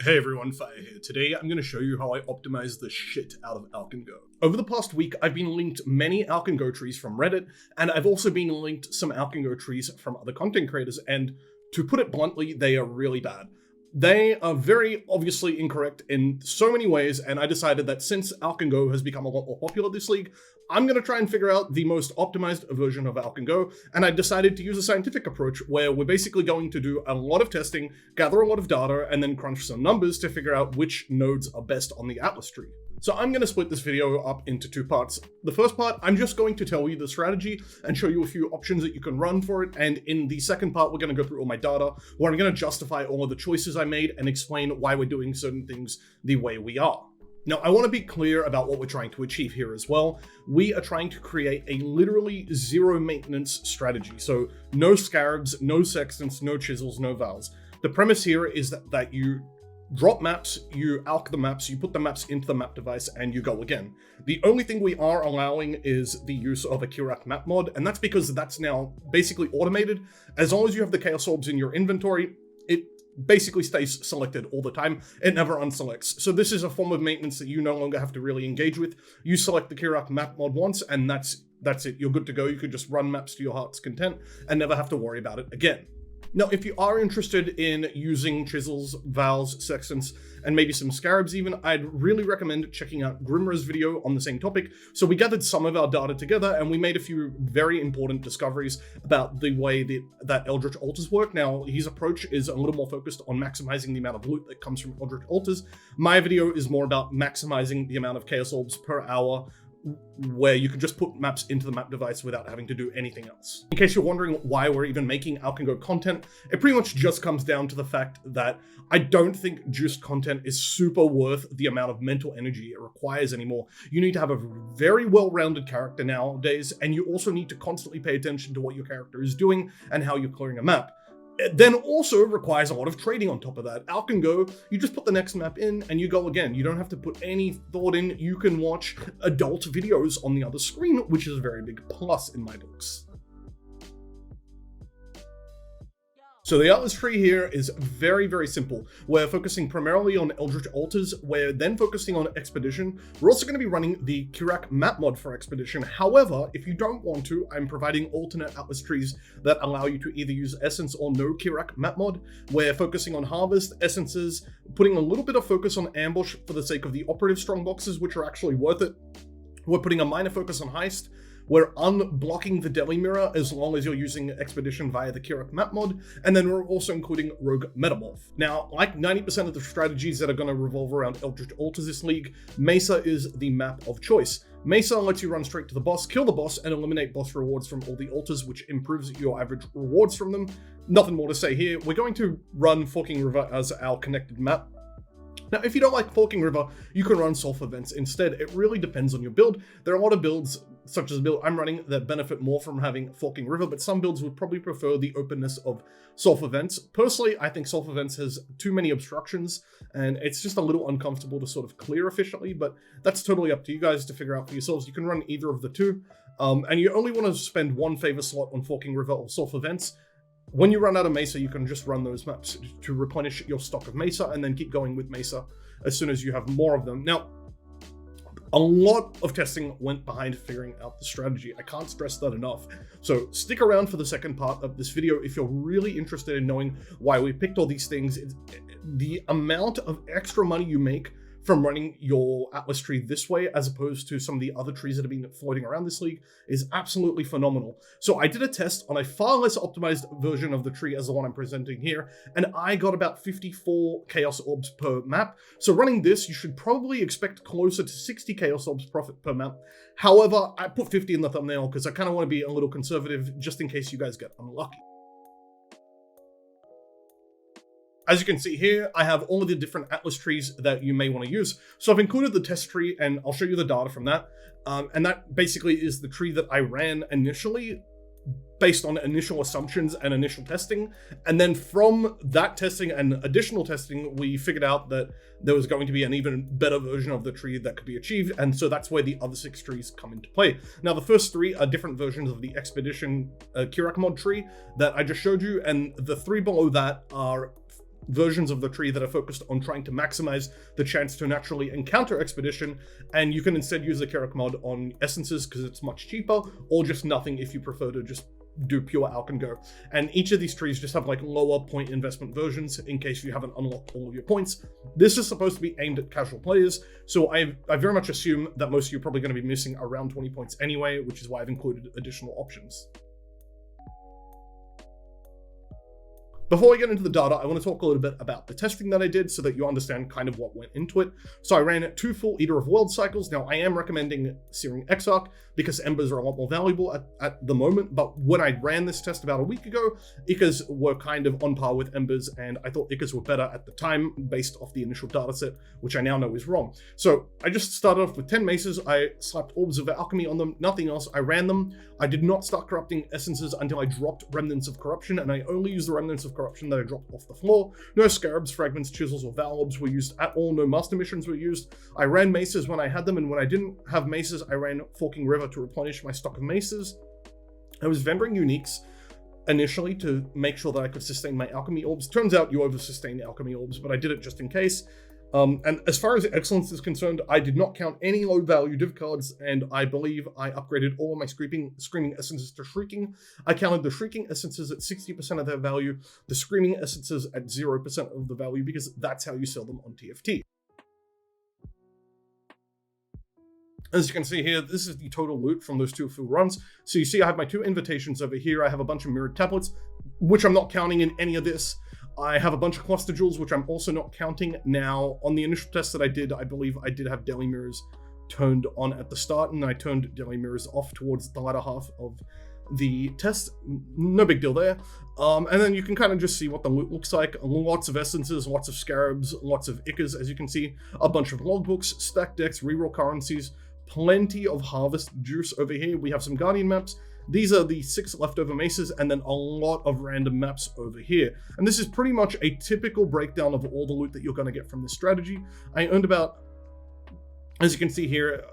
Hey everyone, Fire here. Today I'm going to show you how I optimize the shit out of Alch and Go. Over the past week, I've been linked many Alch and Go trees from Reddit, and I've also been linked some Alch and Go trees from other content creators, and to put it bluntly, they are really bad. They are very obviously incorrect in so many ways, and I decided that since Alch and Go has become a lot more popular this league, I'm going to try and figure out the most optimized version of Alch and Go, and I decided to use a scientific approach where we're basically going to do a lot of testing, gather a lot of data, and then crunch some numbers to figure out which nodes are best on the Atlas tree. So I'm going to split this video up into two parts. The first part, I'm just going to tell you the strategy and show you a few options that you can run for it. And in the second part, we're going to go through all my data, where I'm going to justify all of the choices I made and explain why we're doing certain things the way we are. Now, I want to be clear about what we're trying to achieve here as well. We are trying to create a literally zero maintenance strategy. So no scarabs, no sextants, no chisels, no vowels. The premise here is that you drop maps, you alch the maps, you put the maps into the map device, and you go again. The only thing we are allowing is the use of a Kirak map mod, and that's because that's now basically automated. As long as you have the Chaos Orbs in your inventory, it basically stays selected all the time. It never unselects. So this is a form of maintenance that you no longer have to really engage with. You select the Kirak map mod once, and that's it. You're good to go. You could just run maps to your heart's content and never have to worry about it again. Now, if you are interested in using chisels, vowels, sextants, and maybe some scarabs even, I'd really recommend checking out Grimra's video on the same topic. So we gathered some of our data together, and we made a few very important discoveries about the way that Eldritch Altars work. Now, his approach is a little more focused on maximizing the amount of loot that comes from Eldritch Altars. My video is more about maximizing the amount of Chaos Orbs per hour, where you can just put maps into the map device without having to do anything else. In case you're wondering why we're even making Alch and Go content, it pretty much just comes down to the fact that I don't think juiced content is super worth the amount of mental energy it requires anymore. You need to have a very well-rounded character nowadays, and you also need to constantly pay attention to what your character is doing and how you're clearing a map. It then also requires a lot of trading on top of that. Alch and Go, you just put the next map in and you go again. You don't have to put any thought in. You can watch adult videos on the other screen, which is a very big plus in my books. So the Atlas tree here is very, very simple. We're focusing primarily on Eldritch Altars. We're then focusing on Expedition. We're also going to be running the Kirak map mod for Expedition. However, if you don't want to, I'm providing alternate Atlas trees that allow you to either use Essence or no Kirak map mod. We're focusing on Harvest, Essences, putting a little bit of focus on Ambush for the sake of the operative strong boxes, which are actually worth it. We're putting a minor focus on Heist. We're unblocking the Deli Mirror as long as you're using Expedition via the Kirak map mod, and then we're also including Rogue Metamorph. Now, like 90% of the strategies that are going to revolve around Eldritch Altars this league, Mesa is the map of choice. Mesa lets you run straight to the boss, kill the boss, and eliminate boss rewards from all the altars, which improves your average rewards from them. Nothing more to say here. We're going to run Forking River as our connected map. Now, if you don't like Forking River, you can run Sulfur Vents instead. It really depends on your build. There are a lot of builds, such as the build I'm running, that benefit more from having Forking River, but some builds would probably prefer the openness of Sulfur Vents. Personally, I think Sulfur Vents has too many obstructions, and it's just a little uncomfortable to sort of clear efficiently, but that's totally up to you guys to figure out for yourselves. You can run either of the two, and you only want to spend one favor slot on Forking River or Sulfur Vents. When you run out of Mesa, you can just run those maps to replenish your stock of Mesa and then keep going with Mesa as soon as you have more of them. Now, a lot of testing went behind figuring out the strategy. I can't stress that enough. So stick around for the second part of this video if you're really interested in knowing why we picked all these things. The amount of extra money you make from running your Atlas tree this way, as opposed to some of the other trees that have been floating around this league, is absolutely phenomenal. So I did a test on a far less optimized version of the tree as the one I'm presenting here, and I got about 54 Chaos Orbs per map. So running this, you should probably expect closer to 60 Chaos Orbs profit per map. However, I put 50 in the thumbnail because I kind of want to be a little conservative just in case you guys get unlucky. As you can see here, I have all of the different Atlas trees that you may want to use. So I've included the test tree, and I'll show you the data from that. And that basically is the tree that I ran initially based on initial assumptions and initial testing. And then from that testing and additional testing, we figured out that there was going to be an even better version of the tree that could be achieved. And so that's where the other 6 trees come into play. Now, the first 3 are different versions of the Expedition Kirak mod tree that I just showed you. And the 3 below that are versions of the tree that are focused on trying to maximize the chance to naturally encounter expedition, and you can instead use the Kerak mod on essences because it's much cheaper, or just nothing if you prefer to just do pure Alch and go. And each of these trees just have like lower point investment versions in case you haven't unlocked all of your points. This is supposed to be aimed at casual players, so I very much assume that most of you are probably going to be missing around 20 points anyway, which is why I've included additional options. Before we get into the data, I want to talk a little bit about the testing that I did so that you understand kind of what went into it. So I ran 2 full Eater of Worlds cycles. Now I am recommending Searing Exarch because Embers are a lot more valuable at the moment, but when I ran this test about a week ago, Ikas were kind of on par with Embers, and I thought Ikas were better at the time based off the initial data set, which I now know is wrong. So I just started off with 10 maces, I slapped Orbs of Alchemy on them, nothing else, I ran them. I did not start corrupting essences until I dropped Remnants of Corruption, and I only used the Remnants of Corruption that I dropped off the floor. No Scarabs, Fragments, Chisels, or Val Orbs were used at all, no Master Missions were used. I ran maces when I had them, and when I didn't have maces, I ran Forking River to replenish my stock of maces. I was vending uniques initially to make sure that I could sustain my alchemy orbs. Turns out you over-sustain alchemy orbs, but I did it just in case. And as far as excellence is concerned, I did not count any low-value div cards, and I believe I upgraded all of my Screaming Essences to Shrieking. I counted the Shrieking Essences at 60% of their value, the Screaming Essences at 0% of the value, because that's how you sell them on TFT. As you can see here, this is the total loot from those 2 full runs. So you see I have my 2 invitations over here. I have a bunch of mirrored tablets, which I'm not counting in any of this. I have a bunch of cluster jewels, which I'm also not counting. Now, on the initial test that I did, I believe I did have deli mirrors turned on at the start, and I turned deli mirrors off towards the latter half of the test. No big deal there. And then you can kind of just see what the loot looks like. Lots of essences, lots of scarabs, lots of ichas, as you can see. A bunch of logbooks, stack decks, reroll currencies, plenty of harvest juice over here. We have some guardian maps. These are the 6 leftover maces, and then a lot of random maps over here. And this is pretty much a typical breakdown of all the loot that you're going to get from this strategy. I earned about, as you can see here,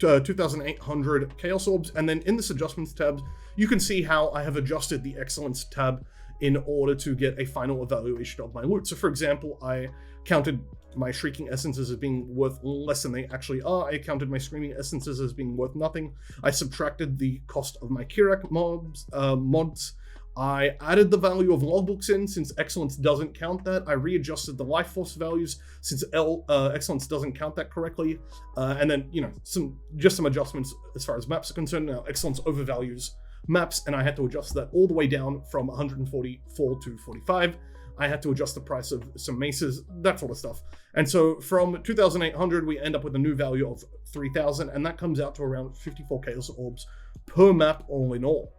2,800 Chaos Orbs, and then in this Adjustments tab, you can see how I have adjusted the Excellence tab in order to get a final evaluation of my loot. So for example, I counted my Shrieking Essences as being worth less than they actually are. I counted my Screaming Essences as being worth nothing. I subtracted the cost of my Kerak mods. I added the value of logbooks in, since Excellence doesn't count that. I readjusted the Life Force values, since Excellence doesn't count that correctly. And then, you know, some adjustments as far as maps are concerned. Now, Excellence overvalues maps, and I had to adjust that all the way down from 144 to 45. I had to adjust the price of some maces, that sort of stuff. And so from 2,800, we end up with a new value of 3,000, and that comes out to around 54 Chaos Orbs per map all in all.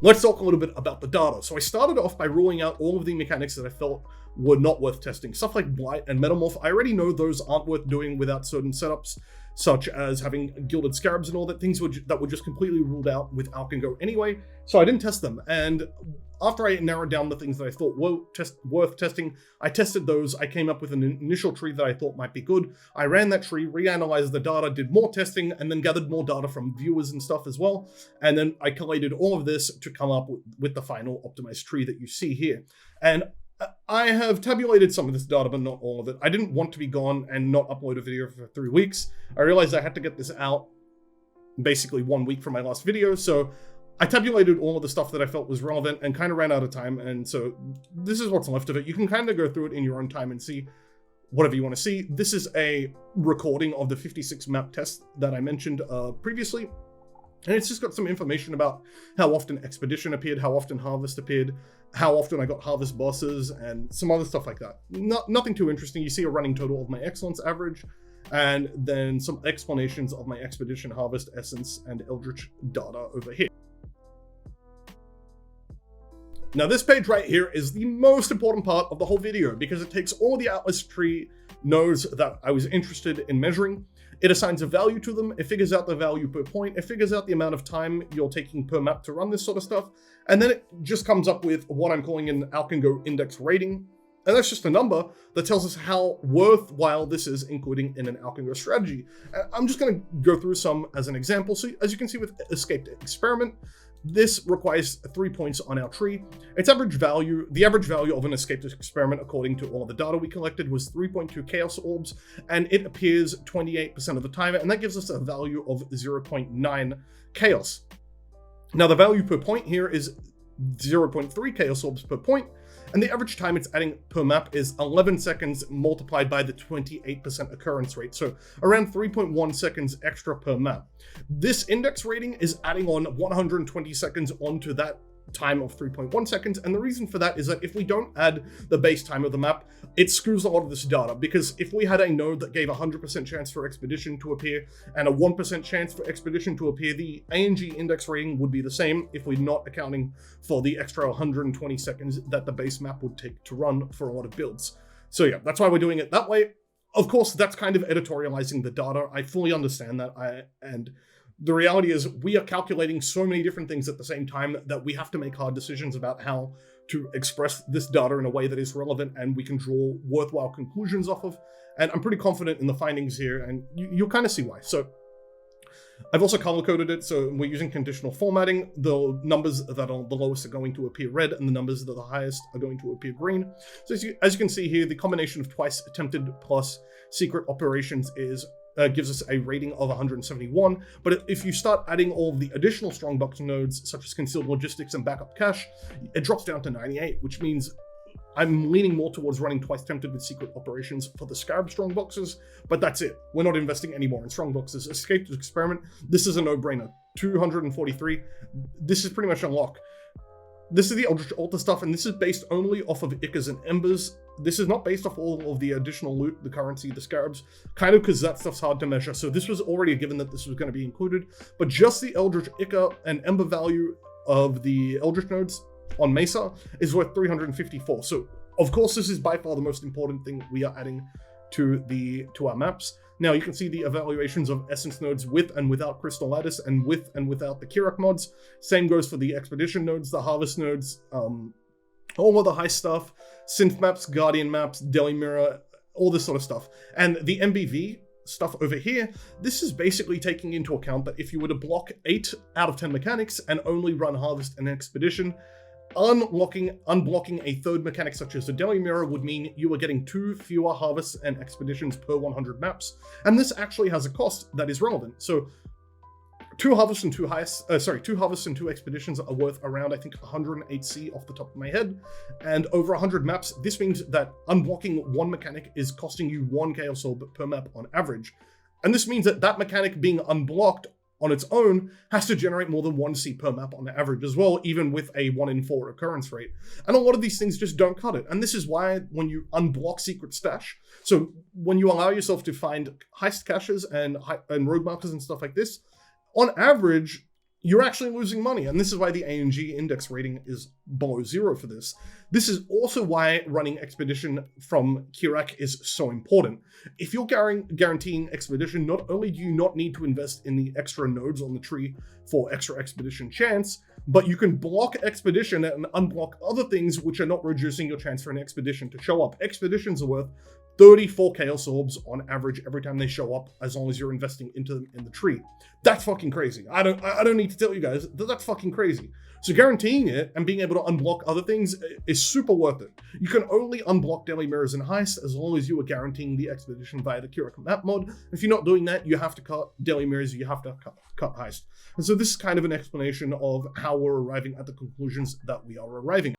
Let's talk a little bit about the data. So I started off by ruling out all of the mechanics that I felt were not worth testing. Stuff like Blight and Metamorph, I already know those aren't worth doing without certain setups, such as having Gilded Scarabs and all that, things that were just completely ruled out with Alch and Go anyway, so I didn't test them. And after I narrowed down the things that I thought were worth testing, I tested those. I came up with an initial tree that I thought might be good. I ran that tree, reanalyzed the data, did more testing, and then gathered more data from viewers and stuff as well. And then I collated all of this to come up with the final optimized tree that you see here. And I have tabulated some of this data, but not all of it. I didn't want to be gone and not upload a video for 3 weeks. I realized I had to get this out basically 1 week from my last video, so I tabulated all of the stuff that I felt was relevant and kind of ran out of time, and so this is what's left of it. You can kind of go through it in your own time and see whatever you want to see. This is a recording of the 56 map test that I mentioned previously, and it's just got some information about how often Expedition appeared, how often Harvest appeared, how often I got Harvest bosses, and some other stuff like that. Nothing too interesting. You see a running total of my Excellence average, and then some explanations of my Expedition, Harvest, Essence, and Eldritch data over here. Now this page right here is the most important part of the whole video because it takes all the Atlas tree nodes that I was interested in measuring. It assigns a value to them, it figures out the value per point, it figures out the amount of time you're taking per map to run this sort of stuff, and then it just comes up with what I'm calling an Alch and Go index rating. And that's just a number that tells us how worthwhile this is, including in an Alch and Go strategy. I'm just going to go through some as an example. So as you can see with Escaped Experiment, This requires 3 points on our tree. Its average value, the average value of an escaped experiment according to all of the data we collected was 3.2 chaos orbs, and it appears 28% of the time, and that gives us a value of 0.9 chaos. Now the value per point here is 0.3 chaos orbs per point, and the average time it's adding per map is 11 seconds multiplied by the 28% occurrence rate, so around 3.1 seconds extra per map. This index rating is adding on 120 seconds onto that time of 3.1 seconds, and the reason for that is that if we don't add the base time of the map, it screws a lot of this data, because if we had a node that gave 100% chance for expedition to appear and a 1% chance for expedition to appear, the ANG index rating would be the same if we're not accounting for the extra 120 seconds that the base map would take to run for a lot of builds. So yeah, that's why we're doing it that way. Of course, that's kind of editorializing the data. I fully understand that, and the reality is we are calculating so many different things at the same time that we have to make hard decisions about how to express this data in a way that is relevant and we can draw worthwhile conclusions off of. And I'm pretty confident in the findings here, and you'll kind of see why. So I've also color-coded it, so we're using conditional formatting. The numbers that are the lowest are going to appear red, and the numbers that are the highest are going to appear green. So as you can see here, the combination of twice attempted plus secret operations gives us a rating of 171, but if you start adding all of the additional strongbox nodes, such as concealed logistics and backup cache, it drops down to 98, which means I'm leaning more towards running twice tempted with secret operations for the Scarab strongboxes, but that's it. We're not investing any more in strongboxes. Escaped experiment, this is a no-brainer. 243, this is pretty much a lock. This is the Eldritch Altar stuff, and this is based only off of Ichas and Embers. This is not based off all of the additional loot, the currency, the scarabs, kind of because that stuff's hard to measure. So this was already a given that this was going to be included, but just the Eldritch Icha and Ember value of the Eldritch nodes on Mesa is worth 354. So of course, this is by far the most important thing we are adding to our maps. Now you can see the evaluations of Essence nodes with and without Crystal Lattice and with and without the Kirak mods. Same goes for the Expedition nodes, the Harvest nodes, all of the high stuff, Synth maps, Guardian maps, Deli Mirror, all this sort of stuff. And the MBV stuff over here, this is basically taking into account that if you were to block 8 out of 10 mechanics and only run Harvest and Expedition, unblocking a third mechanic such as the Deli Mirror would mean you are getting 2 fewer Harvests and Expeditions per 100 maps, and this actually has a cost that is relevant. So 2 Harvests and 2 Expeditions are worth around, I think, 108C off the top of my head, and over 100 maps, this means that unblocking 1 mechanic is costing you 1 Chaos Orb per map on average. And this means that that mechanic being unblocked on its own has to generate more than 1 C per map on average as well, even with a 1 in 4 occurrence rate. And a lot of these things just don't cut it. And this is why when you unblock Secret Stash, so when you allow yourself to find heist caches and rogue markers and stuff like this, on average, you're actually losing money. And this is why the ANG index rating is below 0 for this. This is also why running Expedition from Kirak is so important. If you're guaranteeing Expedition, not only do you not need to invest in the extra nodes on the tree for extra Expedition chance, but you can block Expedition and unblock other things which are not reducing your chance for an Expedition to show up. Expeditions are worth 34 Chaos Orbs on average every time they show up, as long as you're investing into them in the tree. That's fucking crazy. I don't need to tell you guys that that's fucking crazy. So guaranteeing it and being able to unblock other things is super worth it. You can only unblock Daily Mirrors and Heist as long as you are guaranteeing the Expedition via the Kirak map mod. If you're not doing that, you have to cut Daily Mirrors, you have to cut Heist. And so this is kind of an explanation of how we're arriving at the conclusions that we are arriving at.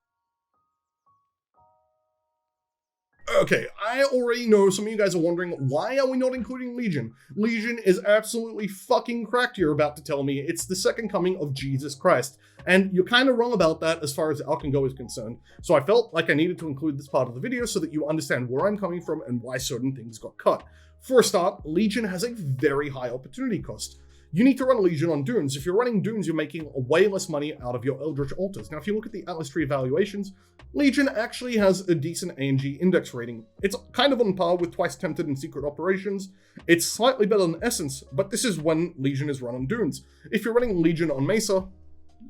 Okay, I already know some of you guys are wondering, why are we not including Legion? Legion is absolutely fucking cracked, you're about to tell me. It's the second coming of Jesus Christ. And you're kind of wrong about that as far as Alch and Go is concerned. So I felt like I needed to include this part of the video so that you understand where I'm coming from and why certain things got cut. For a start, Legion has a very high opportunity cost. You need to run Legion on Dunes. If you're running Dunes, you're making way less money out of your Eldritch Altars. Now, if you look at the Atlas Tree evaluations, Legion actually has a decent ANG index rating. It's kind of on par with Twice Tempted and Secret Operations. It's slightly better than Essence, but this is when Legion is run on Dunes. If you're running Legion on Mesa,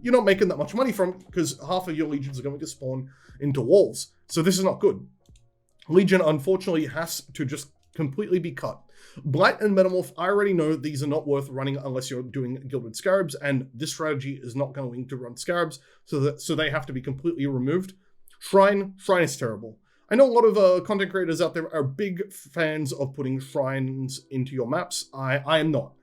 you're not making that much money from it because half of your Legions are going to spawn into walls. So this is not good. Legion, unfortunately, has to just completely be cut. Blight and Metamorph, I already know these are not worth running unless you're doing Gilded Scarabs, and this strategy is not going to run Scarabs, so they have to be completely removed. Shrine is terrible. I know a lot of content creators out there are big fans of putting shrines into your maps. I am not.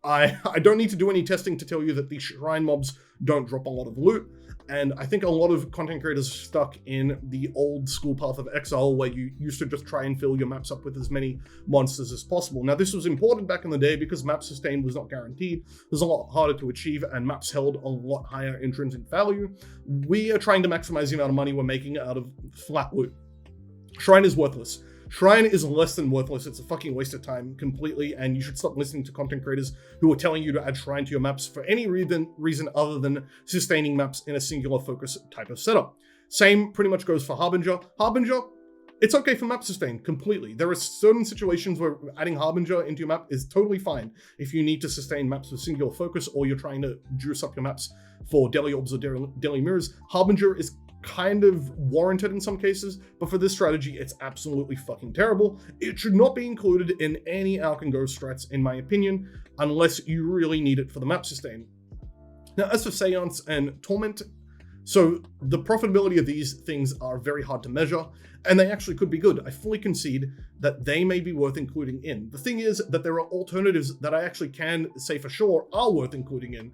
I don't need to do any testing to tell you that these shrine mobs don't drop a lot of loot, and I think a lot of content creators are stuck in the old school path of Exile where you used to just try and fill your maps up with as many monsters as possible. Now, this was important back in the day because map sustain was not guaranteed. It was a lot harder to achieve, and maps held a lot higher intrinsic value. We are trying to maximize the amount of money we're making out of flat loot. Shrine is worthless. Shrine is less than worthless. It's a fucking waste of time completely, and you should stop listening to content creators who are telling you to add Shrine to your maps for any reason other than sustaining maps in a singular focus type of setup. Same pretty much goes for Harbinger. Harbinger, it's okay for map sustain completely. There are certain situations where adding Harbinger into your map is totally fine if you need to sustain maps with singular focus or you're trying to juice up your maps for Deli Orbs or Deli Mirrors. Harbinger is kind of warranted in some cases, but for this strategy, it's absolutely fucking terrible. It should not be included in any Alch and Go strats, in my opinion, unless you really need it for the map sustain. Now, as for Seance and Torment, so the profitability of these things are very hard to measure, and they actually could be good. I fully concede that they may be worth including in. The thing is that there are alternatives that I actually can say for sure are worth including in.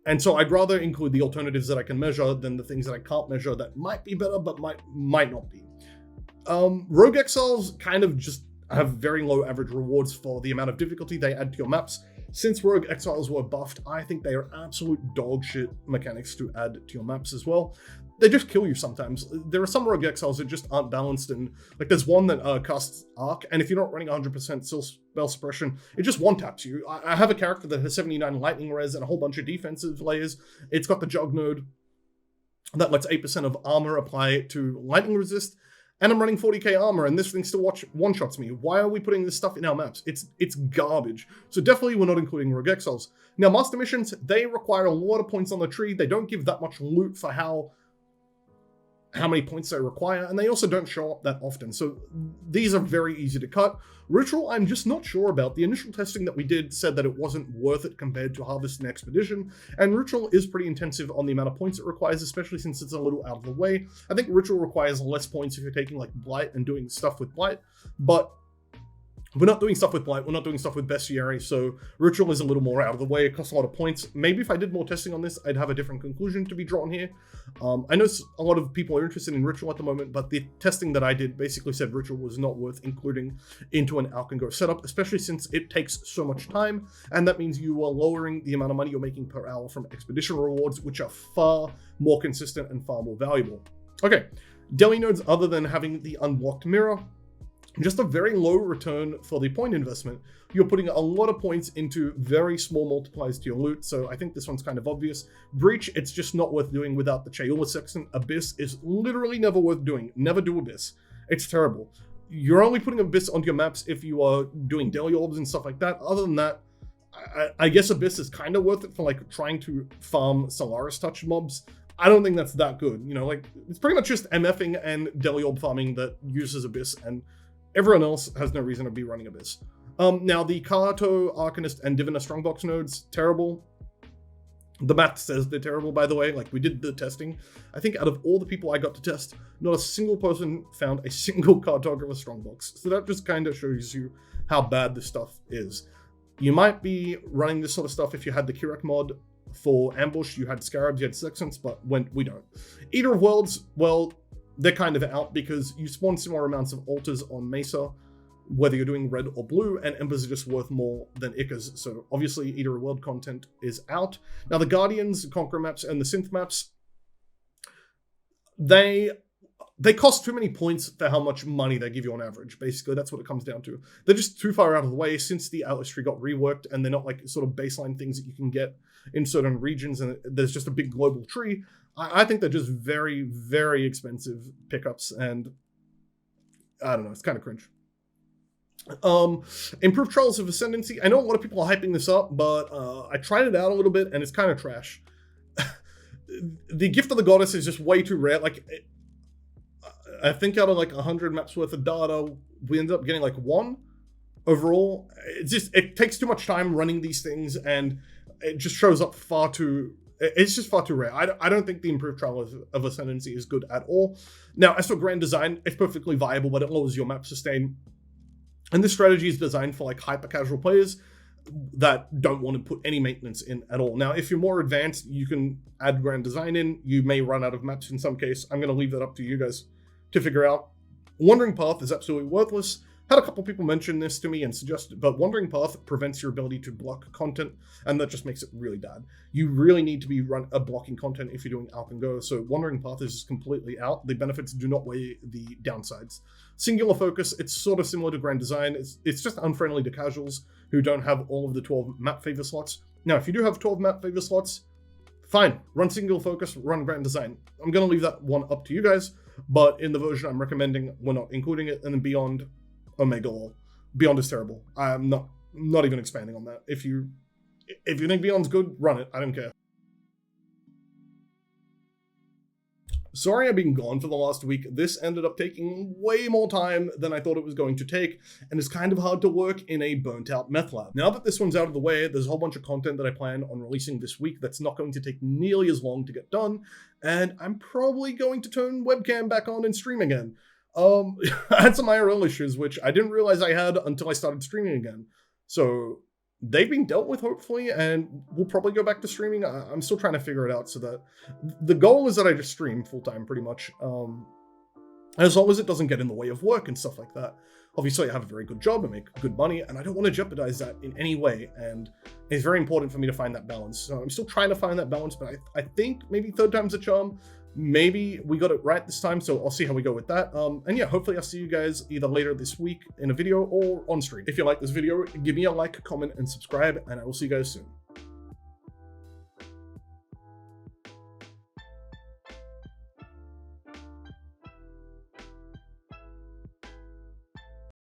And so I'd rather include the alternatives that I can measure than the things that I can't measure that might be better, but might not be. Rogue Exiles kind of just have very low average rewards for the amount of difficulty they add to your maps. Since Rogue Exiles were buffed, I think they are absolute dog shit mechanics to add to your maps as well. They just kill you sometimes. There are some Rogue Exiles that just aren't balanced, and like there's one that casts Arc, and if you're not running 100% spell suppression, it just one-taps you. I have a character that has 79 lightning res and a whole bunch of defensive layers. It's got the Jug node that lets 8% of armor apply to lightning resist, and I'm running 40k armor, and this thing still one-shots me. Why are we putting this stuff in our maps? It's garbage. So definitely we're not including Rogue Exiles. Now, Master Missions, they require a lot of points on the tree. They don't give that much loot for how many points they require, and they also don't show up that often. So these are very easy to cut. Ritual, I'm just not sure about. The initial testing that we did said that it wasn't worth it compared to Harvest and Expedition, and Ritual is pretty intensive on the amount of points it requires, especially since it's a little out of the way. I think Ritual requires less points if you're taking like Blight and doing stuff with Blight, but we're not doing stuff with Blight, we're not doing stuff with Bestiary, so Ritual is a little more out of the way. It costs a lot of points. Maybe if I did more testing on this, I'd have a different conclusion to be drawn here. I know a lot of people are interested in Ritual at the moment, but the testing that I did basically said Ritual was not worth including into an Alch and Go setup, especially since it takes so much time, and that means you are lowering the amount of money you're making per hour from Expedition rewards, which are far more consistent and far more valuable. Okay, Deli nodes, other than having the unblocked mirror, just a very low return for the point investment. You're putting a lot of points into very small multipliers to your loot, so I think this one's kind of obvious. Breach, it's just not worth doing without the Chayula section. Abyss is literally never worth doing. Never do Abyss. It's terrible. You're only putting Abyss onto your maps if you are doing Deli Orbs and stuff like that. Other than that, I guess Abyss is kind of worth it for like trying to farm Solaris Touch mobs. I don't think that's that good. You know, like it's pretty much just MFing and Deli Orb farming that uses Abyss, and everyone else has no reason to be running Abyss. Now, the Kato, Arcanist, and Divina Strongbox nodes, terrible. The math says they're terrible, by the way. Like, we did the testing. I think out of all the people I got to test, not a single person found a single cartographer Strongbox. So that just kind of shows you how bad this stuff is. You might be running this sort of stuff if you had the Kirak mod for Ambush, you had Scarabs, you had Sexants, but when we don't. Eater of Worlds, well, they're kind of out because you spawn similar amounts of altars on Mesa, whether you're doing red or blue, and Embers are just worth more than Ickers. So obviously Eater of World content is out. Now the Guardians, Conqueror maps, and the Synth maps, they cost too many points for how much money they give you on average. Basically, that's what it comes down to. They're just too far out of the way since the Atlas tree got reworked, and they're not like sort of baseline things that you can get in certain regions, and there's just a big global tree. I think they're just very, very expensive pickups, and I don't know, it's kind of cringe. Improved Trials of Ascendancy. I know a lot of people are hyping this up, but I tried it out a little bit, and it's kind of trash. The Gift of the Goddess is just way too rare. Like, I think out of like 100 maps worth of data, we ended up getting like one. overall, it takes too much time running these things, and it just shows up it's just far too rare. I don't think the improved trial of ascendancy is good at all. Now, as for grand design, it's perfectly viable, but it lowers your map sustain. And this strategy is designed for like hyper casual players that don't want to put any maintenance in at all. Now, if you're more advanced, you can add grand design in. You may run out of maps in some case. I'm going to leave that up to you guys to figure out. Wandering Path is absolutely worthless. Had a couple people mention this to me and suggest it, but Wandering Path prevents your ability to block content, and that just makes it really bad. You really need to be blocking content if you're doing Alch and Go, so Wandering Path is just completely out. The benefits do not weigh the downsides. Singular Focus, it's sort of similar to Grand Design. It's just unfriendly to casuals who don't have all of the 12 map favor slots. Now, if you do have 12 map favor slots, fine. Run Singular Focus, run Grand Design. I'm going to leave that one up to you guys, but in the version I'm recommending, we're not including it, and then Beyond, Omega Lol. Beyond is terrible. I'm not even expanding on that. If you think Beyond's good, run it. I don't care. Sorry I've been gone for the last week. This ended up taking way more time than I thought it was going to take, and it's kind of hard to work in a burnt out meth lab. Now that this one's out of the way, there's a whole bunch of content that I plan on releasing this week that's not going to take nearly as long to get done, and I'm probably going to turn webcam back on and stream again. I had some IRL issues, which I didn't realize I had until I started streaming again. So they've been dealt with, hopefully, and we'll probably go back to streaming. I'm still trying to figure it out, so that the goal is that I just stream full-time, pretty much. As long as it doesn't get in the way of work and stuff like that. Obviously, I have a very good job and make good money, and I don't want to jeopardize that in any way, and it's very important for me to find that balance. So I'm still trying to find that balance, but I think maybe third time's a charm. Maybe we got it right this time, so I'll see how we go with that. And yeah, hopefully I'll see you guys either later this week in a video or on stream. If you like this video, give me a like, comment, and subscribe, and I will see you guys soon.